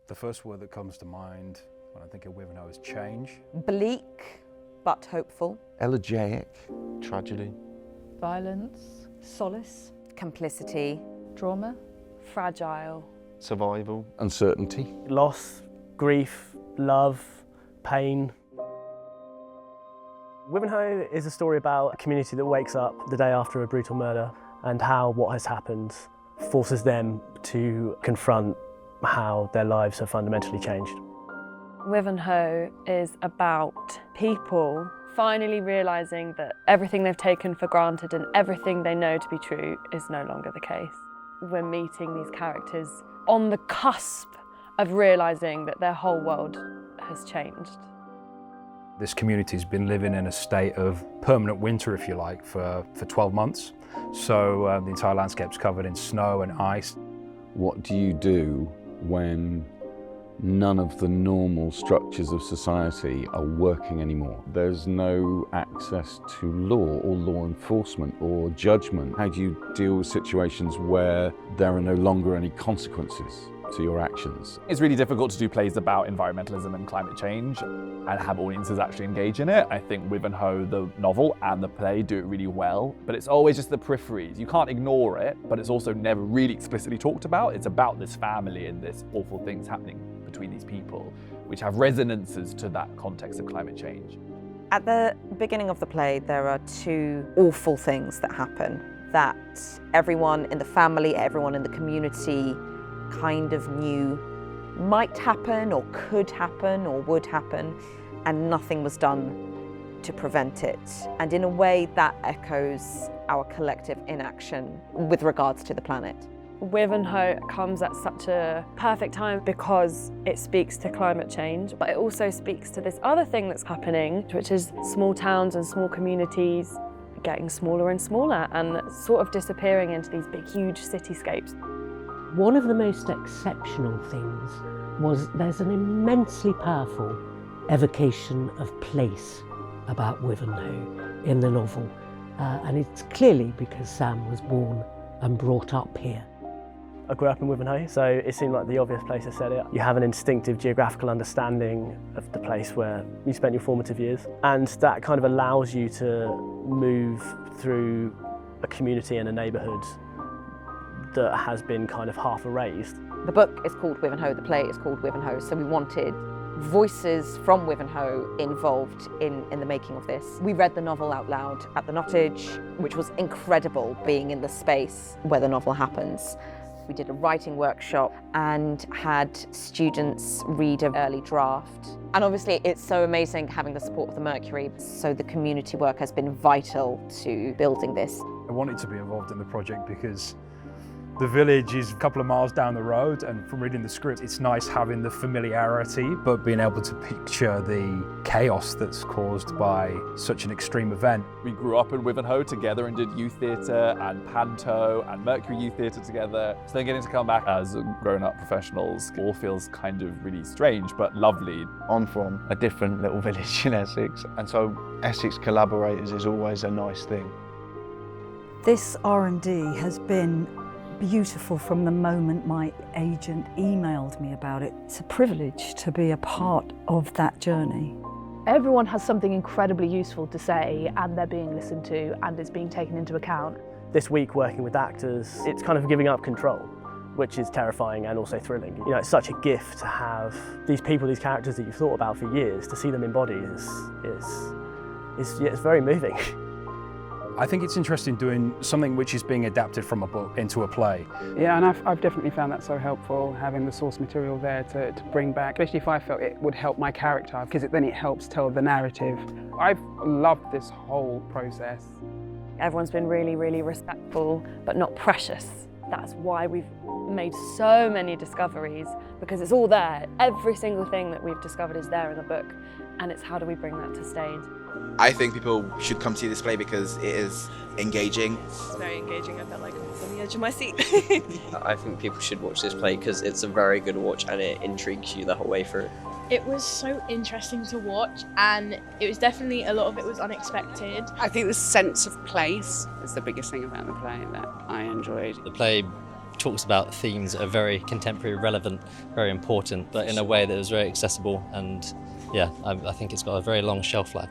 The first word that comes to mind when I think of Wivenhoe is change. Bleak, but hopeful. Elegiac. Tragedy. Violence. Solace. Complicity. Drama. Fragile. Survival. Uncertainty. Loss, grief, love, pain. Wivenhoe is a story about a community that wakes up the day after a brutal murder and how what has happened forces them to confront how their lives have fundamentally changed. Wivenhoe is about people finally realising that everything they've taken for granted and everything they know to be true is no longer the case. We're meeting these characters on the cusp of realising that their whole world has changed. This community's been living in a state of permanent winter, if you like, for 12 months. So the entire landscape's covered in snow and ice. What do you do when none of the normal structures of society are working anymore? There's no access to law or law enforcement or judgment. How do you deal with situations where there are no longer any consequences to your actions? It's really difficult to do plays about environmentalism and climate change and have audiences actually engage in it. I think Wivenhoe, the novel and the play, do it really well, but it's always just the peripheries. You can't ignore it, but it's also never really explicitly talked about. It's about this family and this awful things happening between these people, which have resonances to that context of climate change. At the beginning of the play, there are two awful things that happen that everyone in the family, everyone in the community kind of knew might happen or could happen or would happen, and nothing was done to prevent it. And in a way that echoes our collective inaction with regards to the planet. Wivenhoe comes at such a perfect time because it speaks to climate change, but it also speaks to this other thing that's happening, which is small towns and small communities getting smaller and smaller and sort of disappearing into these big, huge cityscapes. One of the most exceptional things was there's an immensely powerful evocation of place about Wivenhoe in the novel. And it's clearly because Sam was born and brought up here. I grew up in Wivenhoe, so it seemed like the obvious place to set it. You have an instinctive geographical understanding of the place where you spent your formative years, and that kind of allows you to move through a community and a neighbourhood that has been kind of half erased. The book is called Wivenhoe, the play is called Wivenhoe, so we wanted voices from Wivenhoe involved in the making of this. We read the novel out loud at the Nottage, which was incredible being in the space where the novel happens. We did a writing workshop and had students read an early draft. And obviously it's so amazing having the support of the Mercury, so the community work has been vital to building this. I wanted to be involved in the project because the village is a couple of miles down the road, and from reading the script, it's nice having the familiarity, but being able to picture the chaos that's caused by such an extreme event. We grew up in Wivenhoe together and did youth theatre and panto and Mercury Youth Theatre together. So then getting to come back as grown-up professionals all feels kind of really strange, but lovely. I'm from a different little village in Essex, and so Essex collaborators is always a nice thing. This R&D has been beautiful from the moment my agent emailed me about it. It's a privilege to be a part of that journey. Everyone has something incredibly useful to say, and they're being listened to and it's being taken into account. This week working with actors, it's kind of giving up control, which is terrifying and also thrilling. You know, it's such a gift to have these people, these characters that you've thought about for years, to see them embodied it's very moving. I think it's interesting doing something which is being adapted from a book into a play. Yeah, and I've definitely found that so helpful, having the source material there to bring back, especially if I felt it would help my character, because then it helps tell the narrative. I've loved this whole process. Everyone's been really, really respectful, but not precious. That's why we've made so many discoveries, because it's all there. Every single thing that we've discovered is there in the book, and it's how do we bring that to stage. I think people should come see this play because it is engaging. It's very engaging. I felt like I was on the edge of my seat. I think people should watch this play because it's a very good watch and it intrigues you the whole way through. It was so interesting to watch, and it was definitely, a lot of it was unexpected. I think the sense of place is the biggest thing about the play that I enjoyed. The play talks about themes that are very contemporary, relevant, very important, but in a way that is very accessible, and yeah, I think it's got a very long shelf life.